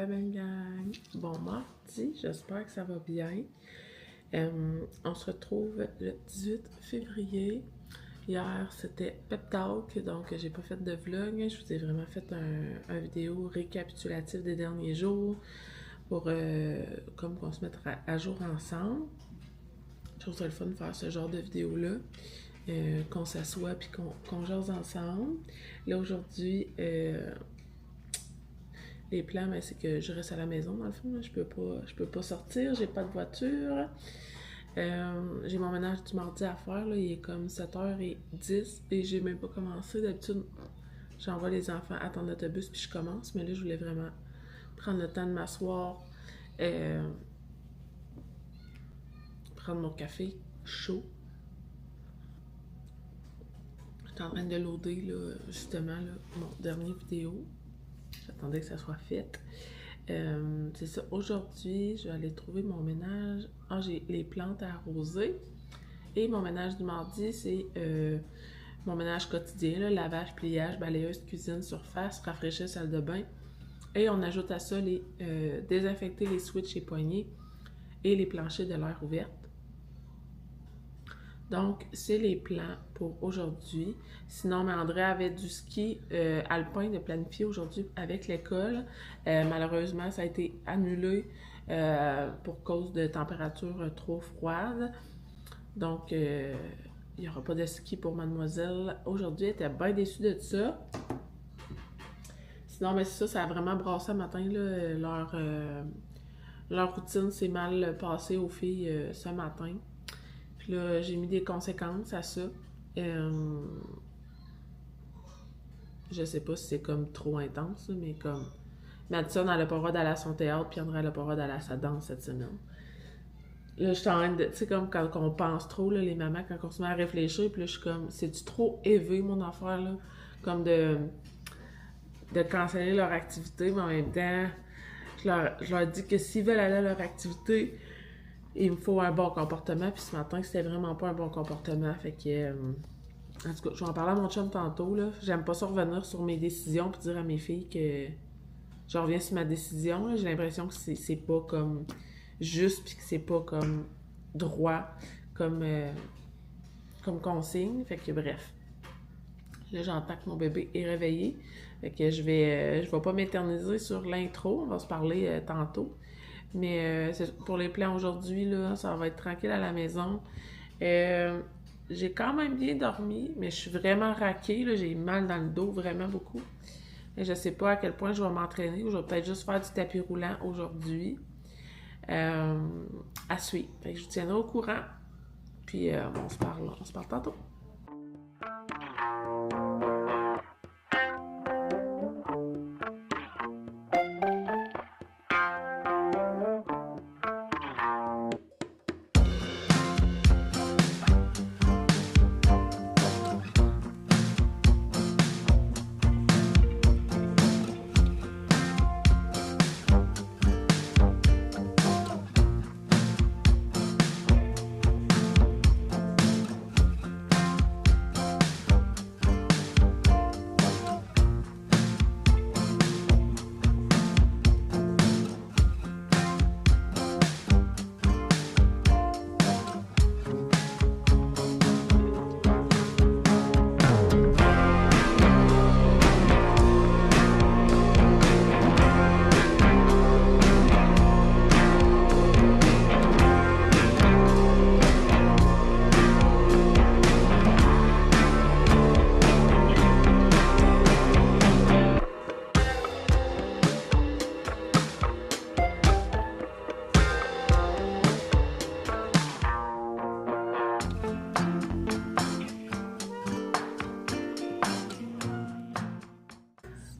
la belle gang! Bon mardi, j'espère que ça va bien. On se retrouve le 18 février. Hier, c'était Pep Talk, donc j'ai pas fait de vlog. Je vous ai vraiment fait un vidéo récapitulatif des derniers jours pour comme qu'on se mette à jour ensemble. Je trouve ça le fun de faire ce genre de vidéo-là. Qu'on s'assoit puis qu'on jase ensemble. Là, aujourd'hui, les plans, ben, c'est que je reste à la maison, dans le fond. Là. Je peux pas sortir, j'ai pas de voiture. J'ai mon ménage du mardi à faire, là. Il est comme 7h10 et j'ai même pas commencé. D'habitude, j'envoie les enfants attendre l'autobus puis je commence. Mais là, je voulais vraiment prendre le temps de m'asseoir, prendre mon café chaud. J'étais en train de loader, là, justement, là, mon dernier vidéo. J'attendais que ça soit fait. C'est ça. Aujourd'hui, je vais aller trouver mon ménage. Ah, j'ai les plantes à arroser. Et mon ménage du mardi, c'est mon ménage quotidien, là, lavage, pliage, balayeuse, cuisine, surface, rafraîchir, salle de bain. Et on ajoute à ça les désinfecter les switches et poignées et les planchers de l'air ouverte. Donc, c'est les plans pour aujourd'hui. Sinon, André avait du ski alpin de planifier aujourd'hui avec l'école. Malheureusement, ça a été annulé pour cause de température trop froide. Donc, il n'y aura pas de ski pour mademoiselle. Aujourd'hui, elle était bien déçue de ça. Sinon, mais c'est ça a vraiment brassé le matin. Là, leur routine s'est mal passée aux filles ce matin. Puis là, j'ai mis des conséquences à ça. Je sais pas si c'est comme trop intense, mais comme Madison, elle n'a pas le droit d'aller à son théâtre, puis André, elle n'a pas le droit d'aller à sa danse cette semaine. Là, je suis en train de, tu sais, comme quand on pense trop, là, les mamans, quand on se met à réfléchir, puis là, je suis comme, c'est-tu trop élevé, mon affaire, là? Comme de canceller leur activité, mais en même temps, je leur dis que s'ils veulent aller à leur activité, il me faut un bon comportement, puis ce matin, c'était vraiment pas un bon comportement, fait que... en tout cas, je vais en parler à mon chum tantôt, là. J'aime pas ça revenir sur mes décisions, puis dire à mes filles que je reviens sur ma décision, là. J'ai l'impression que c'est pas comme juste, puis que c'est pas comme droit, comme consigne, fait que bref. Là, j'entends que mon bébé est réveillé, fait que je vais pas m'éterniser sur l'intro, on va se parler tantôt. Mais pour les plans aujourd'hui, là, ça va être tranquille à la maison. J'ai quand même bien dormi, mais je suis vraiment raquée. Là, j'ai mal dans le dos, vraiment beaucoup. Et je sais pas à quel point je vais m'entraîner ou je vais peut-être juste faire du tapis roulant aujourd'hui. À suivre. Fait que je vous tiendrai au courant. Puis on se parle tantôt.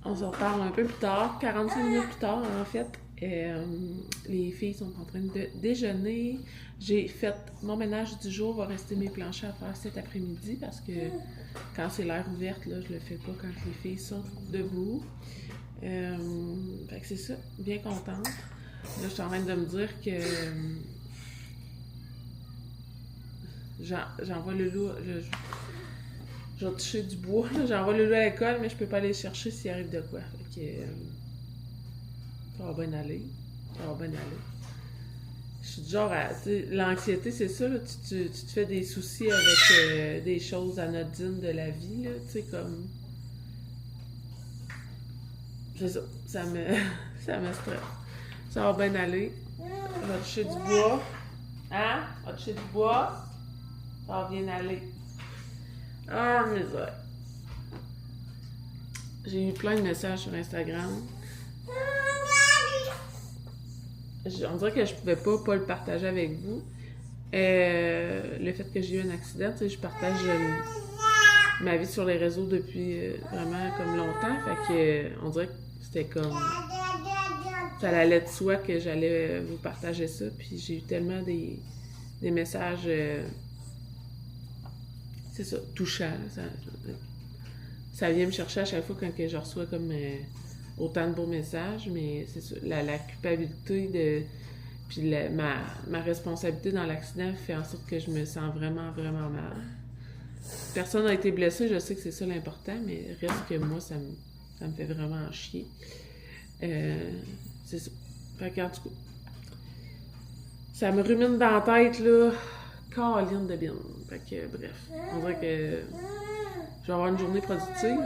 On se reparle un peu plus tard, 45 minutes plus tard en fait. Les filles sont en train de déjeuner. J'ai fait mon ménage du jour, va rester mes planchers à faire cet après-midi parce que quand c'est l'air ouverte, là, je le fais pas quand les filles sont debout. Fait que c'est ça, bien contente. Là, je suis en train de me dire que j'envoie le loup. Je vais toucher du bois. J'envoie le loup à l'école, mais je peux pas aller le chercher s'il arrive de quoi. Fait que, Ça va bien aller. Ça va bien aller. Je suis du genre à... L'anxiété, c'est ça, là, tu te fais des soucis avec des choses anodines de la vie, là, tu sais, comme... C'est ça, ça me... ça me stresse. Ça va bien aller. On va toucher du bois. Hein? On va toucher du bois. Ça va bien aller. Ah, misère. J'ai eu plein de messages sur Instagram. On dirait que je pouvais pas le partager avec vous. Le fait que j'ai eu un accident, tu sais, je partage ma vie sur les réseaux depuis vraiment comme longtemps. Fait que on dirait que c'était comme... Ça allait de soi que j'allais vous partager ça. Puis j'ai eu tellement des messages... c'est ça, touchants. Ça vient me chercher à chaque fois quand je reçois comme... autant de beaux messages, mais c'est ça, la culpabilité de... Puis ma responsabilité dans l'accident fait en sorte que je me sens vraiment, vraiment mal. Personne n'a été blessé, je sais que c'est ça l'important, mais reste que moi, ça me fait vraiment chier. C'est ça. Fait qu'en tout cas, ça me rumine dans la tête, là, câline de bien. Fait que, bref, on dirait que je vais avoir une journée productive.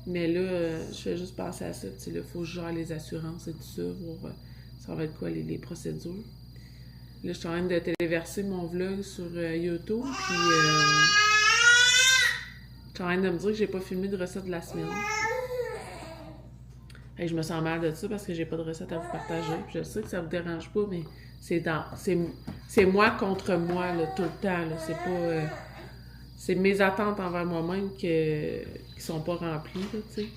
Mais là, je fais juste penser à ça. Tu sais, là, il faut que je gère les assurances et tout ça, voir ça va être quoi les procédures. Là, je suis en train de téléverser mon vlog sur YouTube, puis je suis en train de me dire que j'ai pas filmé de recette de la semaine. Et je me sens mal de ça parce que j'ai pas de recette à vous partager. Puis je sais que ça vous dérange pas, mais c'est moi contre moi, là, tout le temps. Là. C'est pas... c'est mes attentes envers moi-même qui sont pas remplies, là, tu sais.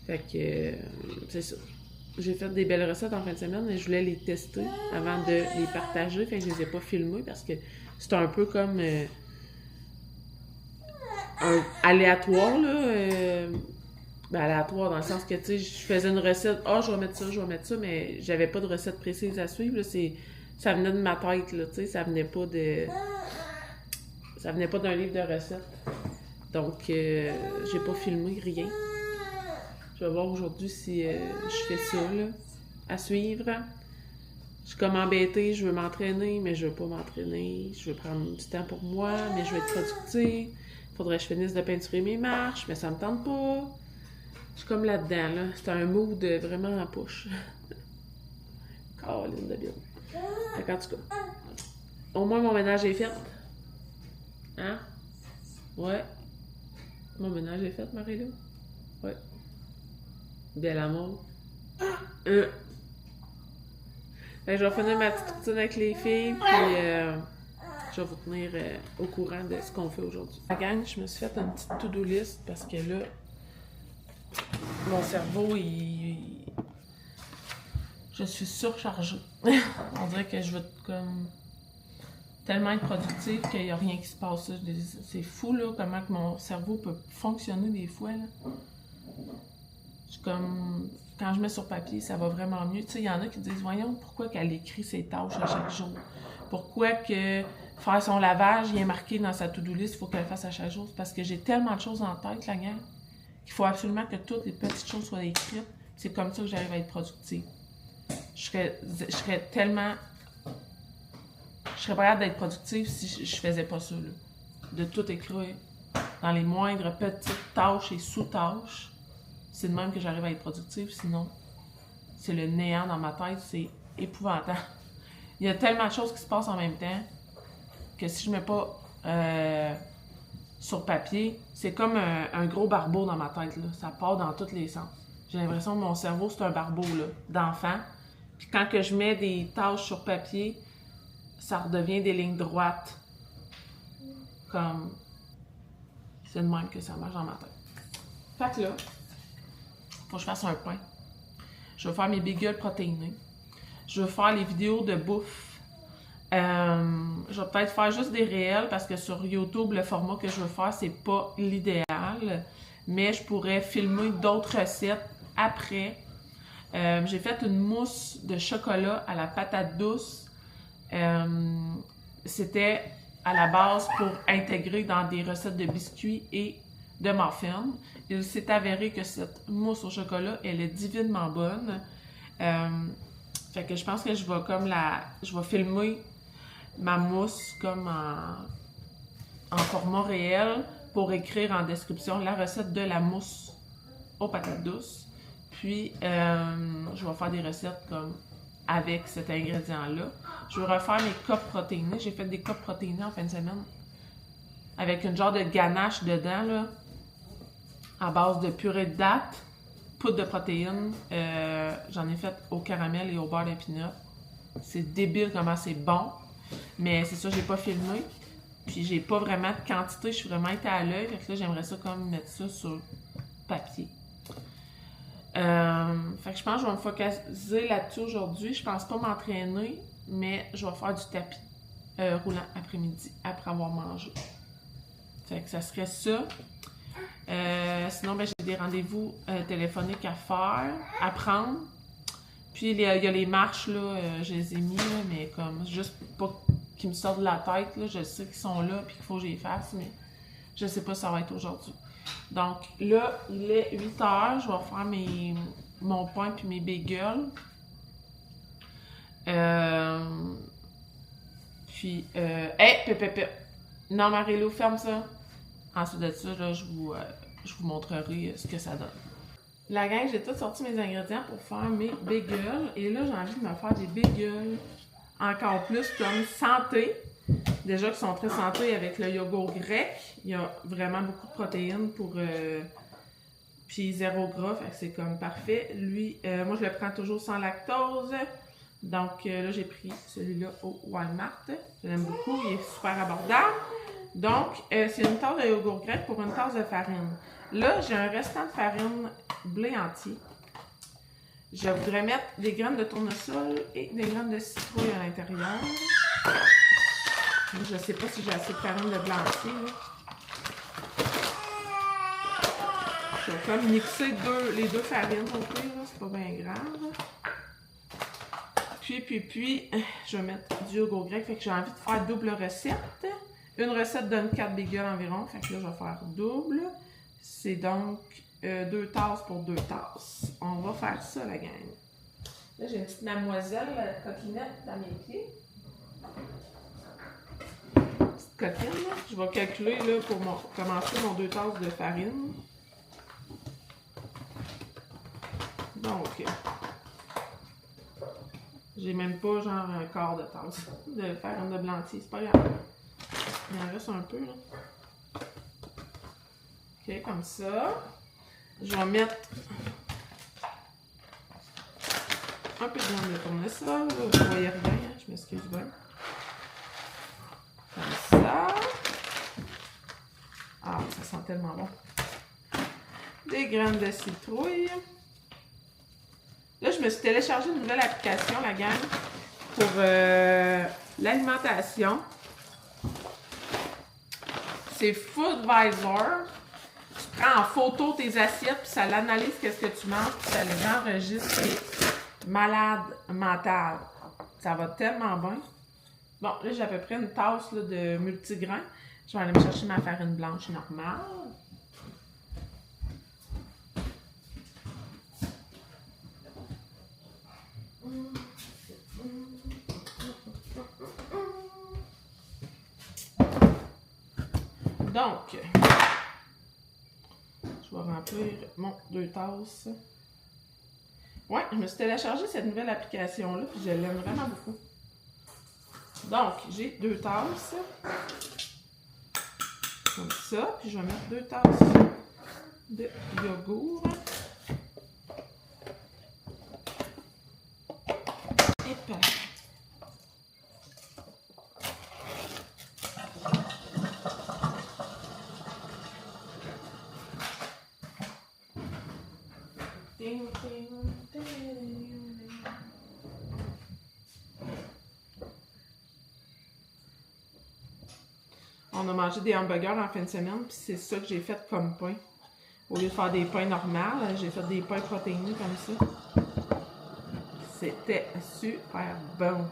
Fait que, c'est ça. J'ai fait des belles recettes en fin de semaine, mais je voulais les tester avant de les partager. Fait que je les ai pas filmées parce que c'est un peu comme un aléatoire, là. Aléatoire dans le sens que, tu sais, je faisais une recette. Je vais mettre ça, mais j'avais pas de recette précise à suivre, là. Ça venait de ma tête, là, tu sais. Ça venait pas d'un livre de recettes. Donc, j'ai pas filmé rien. Je vais voir aujourd'hui si je fais ça, là, à suivre. Je suis comme embêtée, je veux m'entraîner, mais je veux pas m'entraîner. Je veux prendre du temps pour moi, mais je veux être productive. Faudrait que je finisse de peinturer mes marches, mais ça me tente pas. Je suis comme là-dedans, là. C'est un mood vraiment en push. Caroline de bien. Fait qu'en tout cas, au moins mon ménage est fait. Hein? Ouais. Mon ménage est fait, Marie-Lou? Ouais. Bel amour. Fait que je vais finir ma petite routine avec les filles, puis je vais vous tenir au courant de ce qu'on fait aujourd'hui. La gang, je me suis fait une petite to-do list parce que là, mon cerveau, je suis surchargée. On dirait que je veux comme... tellement être productive qu'il n'y a rien qui se passe. C'est fou, là, comment que mon cerveau peut fonctionner des fois, là. Je comme... Quand je mets sur papier, ça va vraiment mieux. Tu sais, il y en a qui disent, voyons, pourquoi qu'elle écrit ses tâches à chaque jour? Pourquoi que faire son lavage, il est marqué dans sa to-do list, il faut qu'elle le fasse à chaque jour? Parce que j'ai tellement de choses en tête, la gang, qu'il faut absolument que toutes les petites choses soient écrites. C'est comme ça que j'arrive à être productive. Je serais tellement... Je serais pas capable d'être productive si je faisais pas ça, là. De tout écrire dans les moindres petites tâches et sous-tâches. C'est de même que j'arrive à être productive, sinon c'est le néant dans ma tête, c'est épouvantable. Il y a tellement de choses qui se passent en même temps que si je mets pas sur papier, c'est comme un gros barbeau dans ma tête, là. Ça part dans tous les sens. J'ai l'impression que mon cerveau, c'est un barbeau, là, d'enfant. Puis quand que je mets des tâches sur papier, ça redevient des lignes droites. Comme... C'est de même que ça marche dans ma tête. Fait que là, faut que je fasse un pain. Je vais faire mes bagels protéinés. Je vais faire les vidéos de bouffe. Je vais peut-être faire juste des réels parce que sur YouTube, le format que je veux faire, c'est pas l'idéal. Mais je pourrais filmer d'autres recettes après. J'ai fait une mousse de chocolat à la patate douce. C'était à la base pour intégrer dans des recettes de biscuits et de muffins. Il s'est avéré que cette mousse au chocolat, elle est divinement bonne. Fait que je pense que je vais comme je vais filmer ma mousse comme en format réel pour écrire en description la recette de la mousse aux patates douces. Puis, je vais faire des recettes comme avec cet ingrédient-là. Je vais refaire mes copes protéinées. J'ai fait des copes protéinées en fin de semaine avec une genre de ganache dedans, là, à base de purée de dattes, poudre de protéines. J'en ai fait au caramel et au beurre d'épinards. C'est débile comment c'est bon. Mais c'est ça, j'ai pas filmé. Puis j'ai pas vraiment de quantité, je suis vraiment été à l'œil. Fait que là, j'aimerais ça comme mettre ça sur papier. Fait que je pense que je vais me focaliser là-dessus aujourd'hui. Je pense pas m'entraîner, mais je vais faire du tapis roulant après-midi, après avoir mangé. Fait que ça serait ça. Sinon, ben, j'ai des rendez-vous téléphoniques à faire, à prendre. Puis il y a les marches, là, je les ai mis, là, mais comme juste pas qu'ils me sortent de la tête. Là, je sais qu'ils sont là et qu'il faut que je les fasse, mais je sais pas si ça va être aujourd'hui. Donc là, il est 8 h, je vais faire mon pain puis mes bagels. Puis, hey, non, Marie-Lou, ferme ça. Ensuite de ça, là, je vous montrerai ce que ça donne. La gang, j'ai tout sorti mes ingrédients pour faire mes bagels. Et là, j'ai envie de me faire des bagels encore plus comme santé. Déjà qui sont très santé avec le yogourt grec. Il y a vraiment beaucoup de protéines pour... puis 0 gras, fait que c'est comme parfait. Lui, moi, je le prends toujours sans lactose. Donc là, j'ai pris celui-là au Walmart. Je l'aime beaucoup, il est super abordable. Donc, c'est une tasse de yogourt grec pour une tasse de farine. Là, j'ai un restant de farine blé entier. Je voudrais mettre des graines de tournesol et des graines de citrouille à l'intérieur. Je ne sais pas si j'ai assez de farine de blanc-entier. Je vais comme mixer les deux farines au pire, c'est pas bien grave. Puis, je vais mettre du yogourt grec, fait que j'ai envie de faire double recette. Une recette donne 4 bagels environ, fait que là, je vais faire double. C'est donc 2 tasses pour 2 tasses. On va faire ça, la gang. Là, j'ai une petite mademoiselle coquinette dans mes pieds. Petite coquine, là. Je vais calculer là, pour commencer mon 2 tasses de farine. Donc, j'ai même pas genre un quart de tasse de farine de blanc-entier, c'est pas grave. Il en reste un peu, là. Ok, comme ça. Je vais mettre un peu de graines de tournesol. Vous voyez rien, hein? Je m'excuse bien. Comme ça. Ah, ça sent tellement bon. Des graines de citrouille. Là, je me suis téléchargé une nouvelle application, la gang, pour l'alimentation. C'est Foodvisor. Tu prends en photo tes assiettes, puis ça l'analyse qu'est-ce que tu manges, puis ça les enregistre. C'est malade mental. Ça va tellement bien. Bon, là, j'ai à peu près une tasse là, de multigrains. Je vais aller me chercher ma farine blanche normale. Donc, je vais remplir mon 2 tasses. Ouais, je me suis téléchargé cette nouvelle application-là, puis je l'aime vraiment beaucoup. Donc, j'ai 2 tasses. Comme ça, puis je vais mettre 2 tasses de yogourt. Et pas. On a mangé des hamburgers en fin de semaine, puis c'est ça que j'ai fait comme pain. Au lieu de faire des pains normaux, j'ai fait des pains protéinés comme ça. C'était super bon.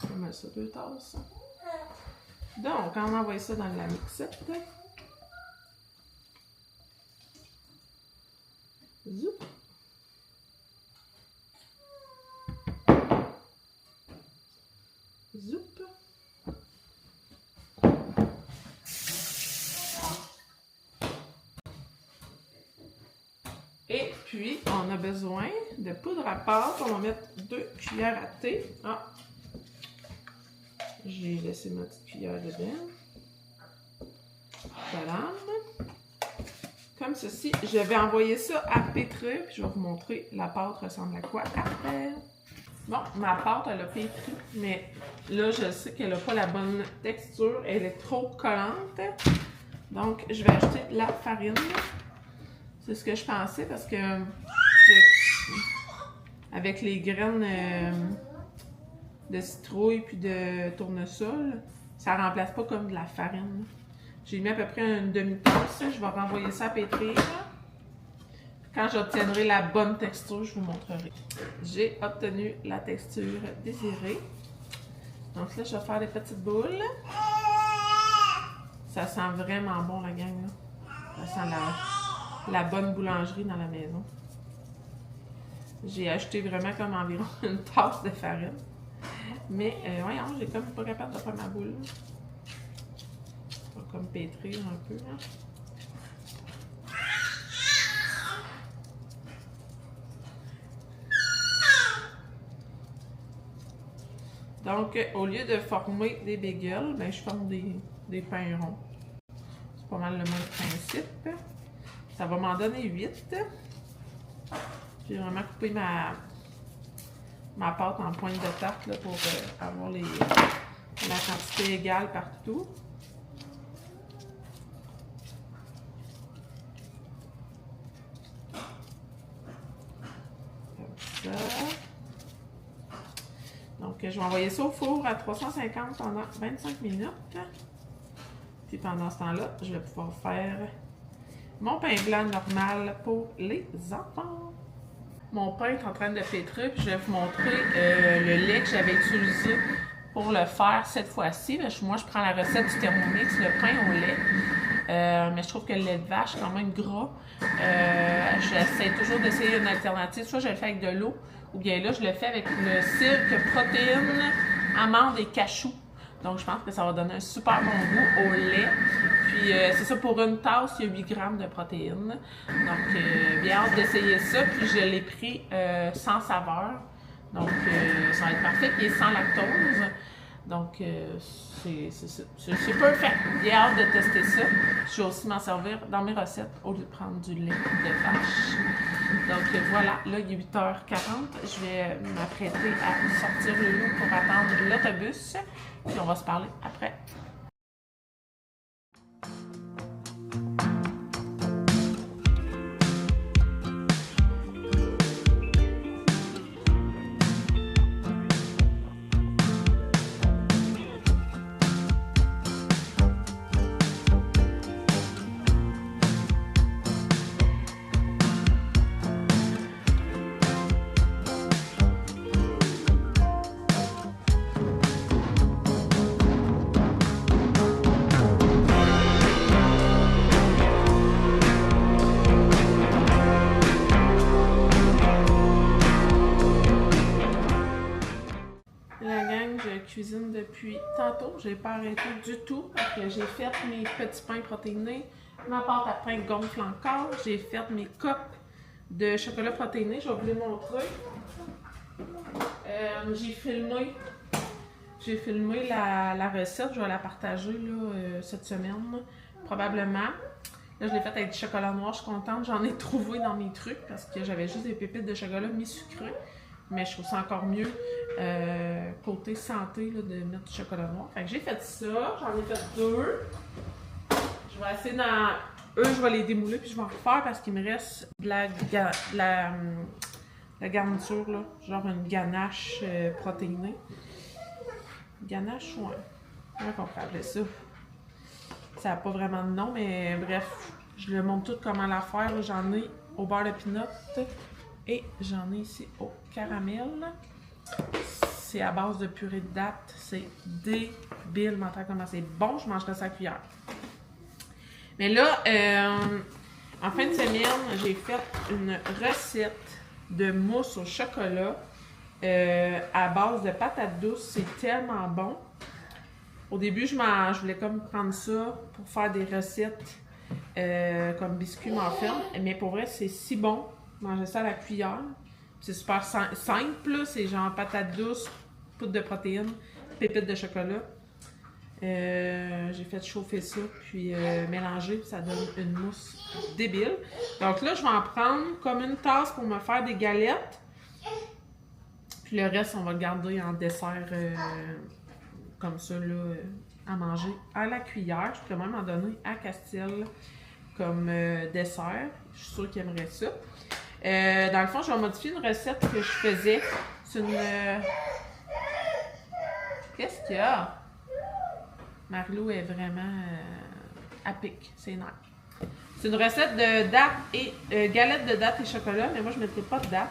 On va mettre ça 2 tasses. Donc, on envoie ça dans la mixette. Zoup. Zoup. Et puis, on a besoin de poudre à pâte. On va mettre 2 cuillères à thé. Ah! J'ai laissé ma petite cuillère dedans. Voilà. Comme ceci. Je vais envoyer ça à pétrir. Puis je vais vous montrer la pâte ressemble à quoi après. Bon, ma pâte, elle a pétri. Mais là, je sais qu'elle n'a pas la bonne texture. Elle est trop collante. Donc, je vais ajouter la farine. C'est ce que je pensais parce que avec les graines de citrouille puis de tournesol, ça remplace pas comme de la farine. J'ai mis à peu près une demi-tasse. Je vais renvoyer ça à pétrir. Quand j'obtiendrai la bonne texture, je vous montrerai. J'ai obtenu la texture désirée. Donc là, je vais faire des petites boules. Ça sent vraiment bon, la gang. Là. Ça sent la bonne boulangerie dans la maison. J'ai acheté vraiment comme environ une tasse de farine. Mais voyons, j'ai comme pas capable de faire ma boule. Je vais comme pétrir un peu. Hein. Donc, au lieu de former des bagels, ben, je forme des pains ronds. C'est pas mal le même principe. Ça va m'en donner 8. J'ai vraiment coupé ma pâte en pointe de tarte là, pour avoir la quantité égale partout. Comme ça. Donc, je vais envoyer ça au four à 350 pendant 25 minutes. Puis pendant ce temps-là, je vais pouvoir faire mon pain blanc normal pour les enfants. Mon pain est en train de pétrir, puis je vais vous montrer le lait que j'avais utilisé pour le faire cette fois-ci. Moi, je prends la recette du Thermomix, le pain au lait. Mais je trouve que le lait de vache est quand même gras. J'essaie toujours d'essayer une alternative. Soit je le fais avec de l'eau, ou bien là, je le fais avec le cirque, protéines, amandes et cachou. Donc, je pense que ça va donner un super bon goût au lait. Puis, c'est ça, pour une tasse, il y a 8 grammes de protéines. Donc, bien hâte d'essayer ça. Puis, je l'ai pris sans saveur. Donc, ça va être parfait. Puis, sans lactose. Donc, c'est perfect. J'ai hâte de tester ça. Je vais aussi m'en servir dans mes recettes au lieu de prendre du lait de vache. Donc, voilà. Là, il est 8h40. Je vais m'apprêter à sortir le loup pour attendre l'autobus. Puis, on va se parler après. Cuisine depuis tantôt. J'ai pas arrêté du tout parce que j'ai fait mes petits pains protéinés. Ma pâte à pain gonfle encore. J'ai fait mes copes de chocolat protéiné. Je vais vous les montrer. J'ai filmé la recette. Je vais la partager là, cette semaine, probablement. Là, je l'ai faite avec du chocolat noir. Je suis contente. J'en ai trouvé dans mes trucs parce que j'avais juste des pépites de chocolat mi-sucré. Mais je trouve ça encore mieux côté santé là, de mettre du chocolat noir. Fait que j'ai fait ça. J'en ai fait 2. Je vais essayer dans... Eux, je vais les démouler puis je vais en refaire parce qu'il me reste de la garniture, là. Genre une ganache protéinée. Ganache, ouais. Comment on peut appeler ça? Ça n'a pas vraiment de nom, mais bref. Je le montre tout comment la faire. J'en ai au beurre de pinot. Et j'en ai ici au caramel. c'est à base de purée de date. C'est débile, mental comment c'est bon. Je mangerais ça à cuillère. Mais là, en fin de semaine, j'ai fait une recette de mousse au chocolat à base de patates douces. C'est tellement bon. Au début, je voulais comme prendre ça pour faire des recettes comme biscuits muffins. Mais pour vrai, c'est si bon. Manger ça à la cuillère. C'est super simple. C'est genre patates douces, poudre de protéines, pépites de chocolat. J'ai fait chauffer ça, puis mélanger, puis ça donne une mousse débile. Donc là, je vais en prendre comme une tasse pour me faire des galettes. Puis le reste, on va le garder en dessert comme ça, là, à manger à la cuillère. Je pourrais même en donner à Castille comme dessert. Je suis sûre qu'il aimerait ça. Dans le fond, je vais modifier une recette que je faisais. C'est une... Qu'est-ce qu'il y a? Marie-Lou est vraiment à pic, c'est énorme. C'est une recette de dattes et galettes de dattes et chocolat, mais moi je ne mettrai pas de dattes.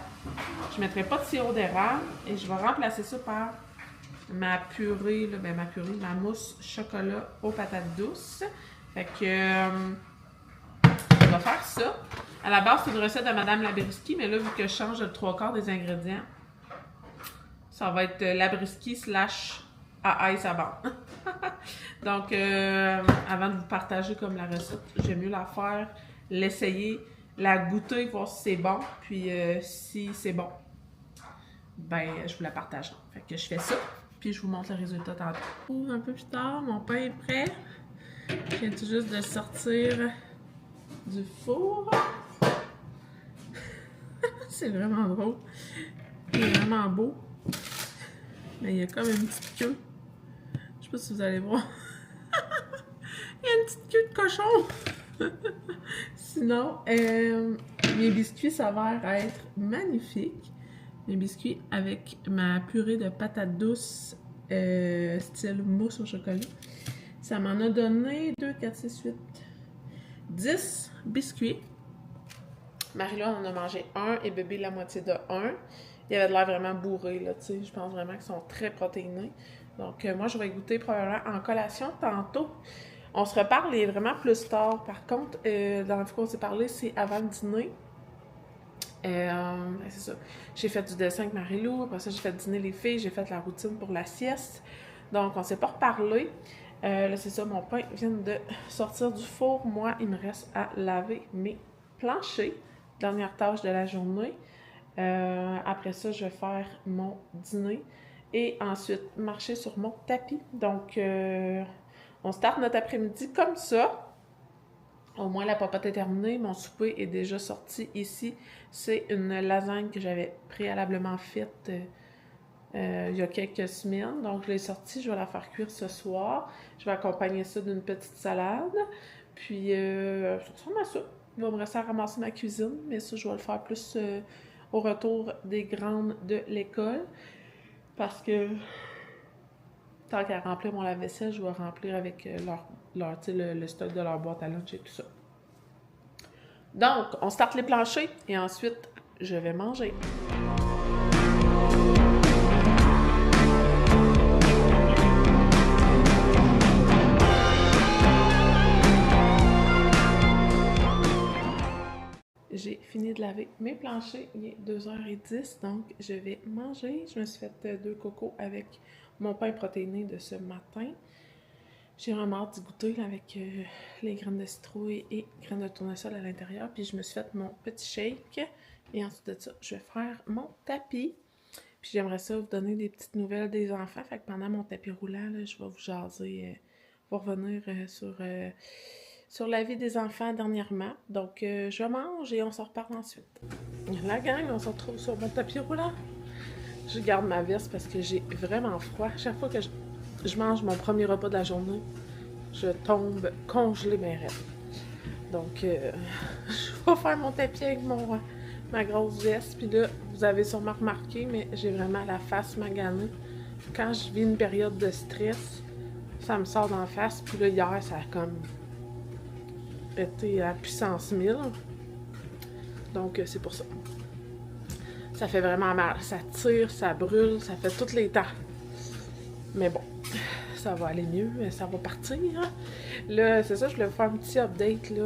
Je ne mettrai pas de sirop d'érable et je vais remplacer ça par ma purée, là, ma mousse chocolat aux patates douces. Fait que on va faire ça. À la base, c'est une recette de Madame Labriski, mais là, vu que je change le 3/4 des ingrédients, ça va être Labriski / à savon. Donc, avant de vous partager comme la recette, j'aime mieux la faire, l'essayer, la goûter, voir si c'est bon. Puis, si c'est bon, ben, je vous la partage. Fait que je fais ça, puis je vous montre le résultat tantôt. Un peu plus tard, mon pain est prêt. Je viens tout juste de sortir du four. C'est vraiment drôle. Il est vraiment beau. Mais il y a comme une petite queue. Je sais pas si vous allez voir. Il y a une petite queue de cochon. Sinon, mes biscuits s'avèrent être magnifiques. Mes biscuits avec ma purée de patates douces style mousse au chocolat. Ça m'en a donné 2, 4, 6, 8, 10 biscuits. Marie-Laure en a mangé un et bébé la moitié de un. Il avait de l'air vraiment bourré, là, tu sais. Je pense vraiment qu'ils sont très protéinés. Donc, moi, je vais goûter probablement en collation tantôt. On se reparle et vraiment plus tard. Par contre, dans la fois qu'on s'est parlé, c'est avant le dîner. C'est ça. J'ai fait du dessin avec Marie-Lou. Après ça, j'ai fait dîner les filles. J'ai fait la routine pour la sieste. Donc, on s'est pas reparlé. Là, c'est ça. Mon pain vient de sortir du four. Moi, il me reste à laver mes planchers. Dernière tâche de la journée. Après ça, je vais faire mon dîner et ensuite marcher sur mon tapis. Donc, on start notre après-midi comme ça. Au moins, la popote est terminée. Mon souper est déjà sorti ici. C'est une lasagne que j'avais préalablement faite il y a quelques semaines. Donc, je l'ai sortie. Je vais la faire cuire ce soir. Je vais accompagner ça d'une petite salade. Puis, ça ressemble à ça. Il va me rester à ramasser ma cuisine, mais ça, je vais le faire plus au retour des grandes de l'école. Parce que, tant qu'à remplir mon lave-vaisselle, je vais remplir avec le stock de leur boîte à lunch et tout ça. Donc, on starte les planchers et ensuite, je vais manger. J'ai fini de laver mes planchers, il est 2h10, donc je vais manger. Je me suis fait 2 cocos avec mon pain protéiné de ce matin. J'ai vraiment hâte d'y goûter là, avec les graines de citrouille et graines de tournesol à l'intérieur. Puis je me suis fait mon petit shake. Et ensuite de ça, je vais faire mon tapis. Puis j'aimerais ça vous donner des petites nouvelles des enfants. Fait que pendant mon tapis roulant, là, je vais vous jaser, pour revenir sur la vie des enfants dernièrement. Donc, je mange et on s'en reparle ensuite. La gang, on se retrouve sur mon tapis roulant. Je garde ma veste parce que j'ai vraiment froid. Chaque fois que je mange mon premier repas de la journée, je tombe congelée bien raide. Donc, je vais faire mon tapis avec ma grosse veste. Puis là, vous avez sûrement remarqué, mais j'ai vraiment la face maganée. Quand je vis une période de stress, ça me sort d'en face. Puis là, hier, ça a comme été à puissance 1000. Donc, c'est pour ça. Ça fait vraiment mal. Ça tire, ça brûle, ça fait tous les temps. Mais bon, ça va aller mieux, ça va partir. Hein? Là, c'est ça, je voulais vous faire un petit update, là.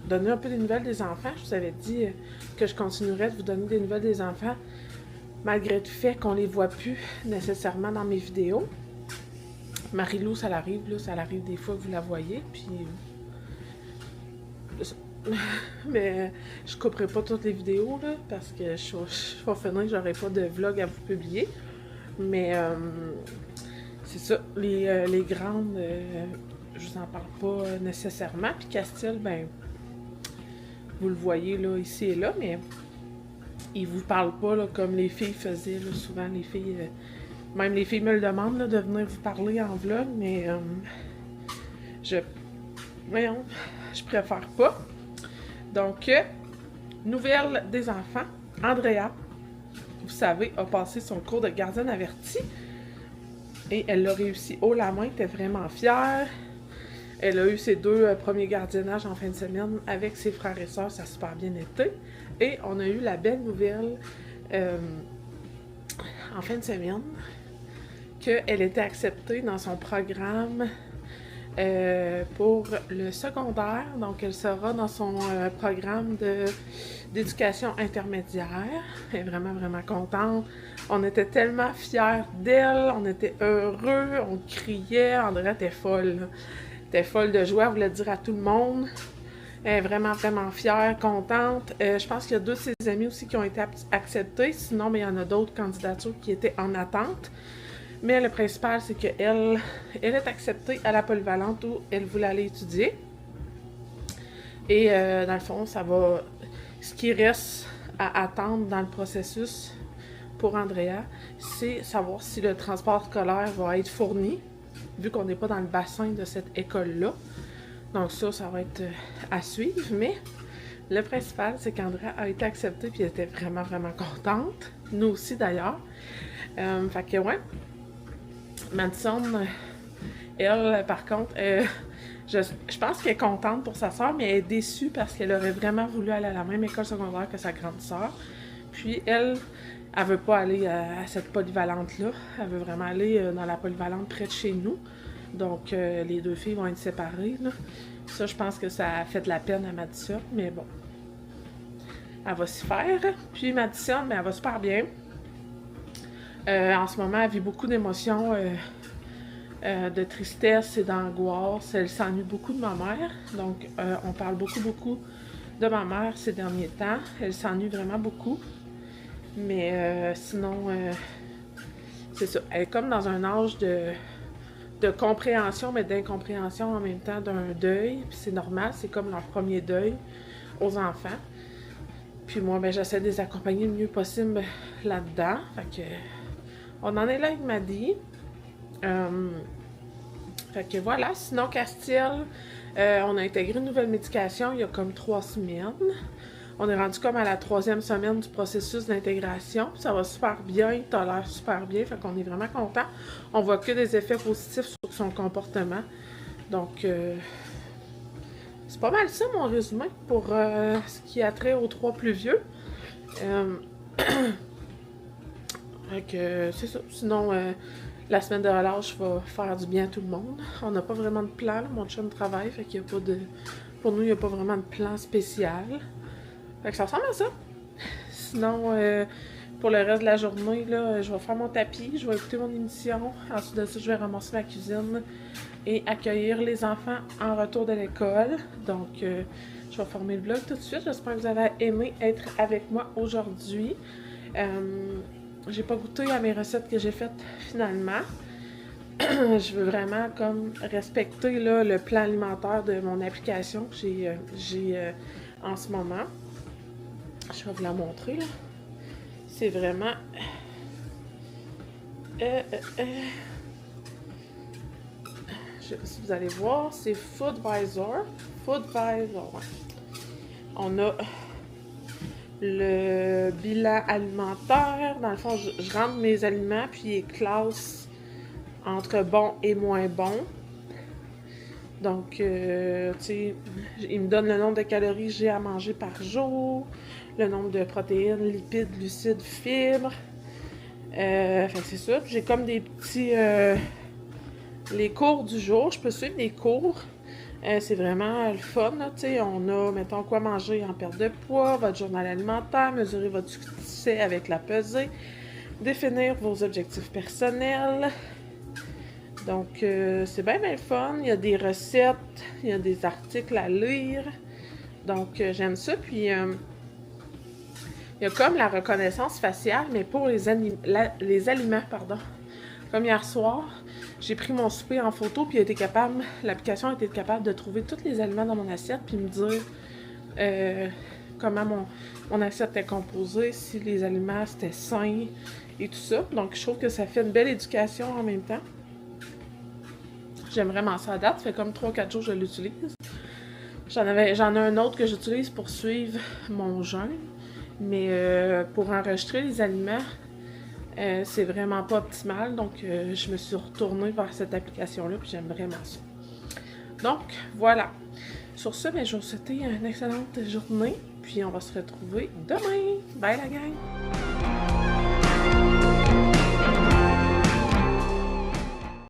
Donner un peu des nouvelles des enfants. Je vous avais dit que je continuerais de vous donner des nouvelles des enfants, malgré le fait qu'on les voit plus nécessairement dans mes vidéos. Marie-Lou, ça l'arrive, là, ça l'arrive des fois que vous la voyez, puis... Mais je couperai pas toutes les vidéos, là, parce que je vais finir, j'aurai pas de vlog à vous publier. Mais c'est ça, les grandes, je vous en parle pas nécessairement. Puis Castille, ben, vous le voyez là, ici et là, mais ils vous parlent pas là, comme les filles faisaient, là, souvent les filles... même les filles me le demandent là, de venir vous parler en vlog, mais voyons, je préfère pas. Donc, nouvelle des enfants, Andrea, vous savez, a passé son cours de gardienne avertie et elle l'a réussi haut la main, elle était vraiment fière. Elle a eu ses 2 premiers gardiennages en fin de semaine avec ses frères et sœurs, ça a super bien été. Et on a eu la belle nouvelle en fin de semaine qu'elle était acceptée dans son programme pour le secondaire. Donc, elle sera dans son programme d'éducation intermédiaire. Elle est vraiment, vraiment contente. On était tellement fiers d'elle, on était heureux, on criait. Andrea était folle. Là. Elle était folle de joie, elle voulait dire à tout le monde. Elle est vraiment, vraiment fière, contente. Je pense qu'il y a 2 de ses amis aussi qui ont été acceptés. Sinon, mais il y en a d'autres candidatures qui étaient en attente. Mais le principal, c'est qu'elle est acceptée à la polyvalente où elle voulait aller étudier. Et dans le fond, ça va... Ce qui reste à attendre dans le processus pour Andrea, c'est savoir si le transport scolaire va être fourni, vu qu'on n'est pas dans le bassin de cette école-là. Donc ça va être à suivre. Mais le principal, c'est qu'Andrea a été acceptée et elle était vraiment, vraiment contente. Nous aussi, d'ailleurs. Fait que, ouais. Madison, elle, par contre, je pense qu'elle est contente pour sa sœur, mais elle est déçue parce qu'elle aurait vraiment voulu aller à la même école secondaire que sa grande sœur. Puis elle veut pas aller à cette polyvalente-là. Elle veut vraiment aller dans la polyvalente près de chez nous. Donc, les 2 filles vont être séparées, là. Ça, je pense que ça a fait de la peine à Madison, mais bon. Elle va s'y faire. Puis Madison, ben, elle va super bien. En ce moment, elle vit beaucoup d'émotions, de tristesse et d'angoisse. Elle s'ennuie beaucoup de ma mère. Donc, on parle beaucoup de ma mère ces derniers temps. Elle s'ennuie vraiment beaucoup. Mais sinon, c'est ça. Elle est comme dans un âge de compréhension, mais d'incompréhension en même temps d'un deuil. Puis c'est normal, c'est comme leur premier deuil aux enfants. Puis moi, ben, j'essaie de les accompagner le mieux possible là-dedans. Fait que... on en est là avec Maddy. Fait que voilà. Sinon, Castille, on a intégré une nouvelle médication il y a comme 3 semaines. On est rendu comme à la 3e semaine du processus d'intégration. Ça va super bien, il tolère super bien. Fait qu'on est vraiment content. On voit que des effets positifs sur son comportement. Donc, c'est pas mal ça mon résumé pour ce qui a trait aux 3 plus vieux. Fait que c'est ça. Sinon, la semaine de relâche va faire du bien à tout le monde. On n'a pas vraiment de plan, là. Mon chum travaille, fait qu'il n'y a pas de... Pour nous, il n'y a pas vraiment de plan spécial. Fait que ça ressemble à ça. Sinon, pour le reste de la journée, là, je vais faire mon tapis, je vais écouter mon émission. Ensuite de ça, je vais ramasser ma cuisine et accueillir les enfants en retour de l'école. Donc, je vais fermer le vlog tout de suite. J'espère que vous avez aimé être avec moi aujourd'hui. J'ai pas goûté à mes recettes que j'ai faites finalement. Je veux vraiment comme respecter là, le plan alimentaire de mon application que j'ai en ce moment. Je vais vous la montrer là. C'est vraiment... Je sais pas si vous allez voir, c'est Foodvisor. Foodvisor, ouais. On a le bilan alimentaire. Dans le fond, je rentre mes aliments, puis ils classent entre bon et moins bon. Donc, tu sais, il me donne le nombre de calories que j'ai à manger par jour, le nombre de protéines, lipides, glucides, fibres. Fait que c'est ça. J'ai comme des petits... les cours du jour. Je peux suivre des cours. C'est vraiment le fun, là, tu sais. On a, mettons, quoi manger en perte de poids, votre journal alimentaire, mesurer votre succès avec la pesée, définir vos objectifs personnels. Donc, c'est bien le fun. Il y a des recettes, il y a des articles à lire. Donc, j'aime ça. Puis, il y a comme la reconnaissance faciale, mais pour les aliments, pardon. Comme hier soir, j'ai pris mon souper en photo, puis l'application a été capable de trouver tous les aliments dans mon assiette, puis me dire comment mon assiette était composée, si les aliments étaient sains et tout ça. Donc, je trouve que ça fait une belle éducation en même temps. J'aime vraiment ça à date. Ça fait comme 3-4 jours que je l'utilise. J'en ai un autre que j'utilise pour suivre mon jeûne. Mais pour enregistrer les aliments, c'est vraiment pas optimal. Donc, je me suis retournée vers cette application-là. Puis j'aime vraiment ça. Donc, voilà. Sur ce, je vais vous souhaiter une excellente journée. Puis on va se retrouver demain. Bye la gang!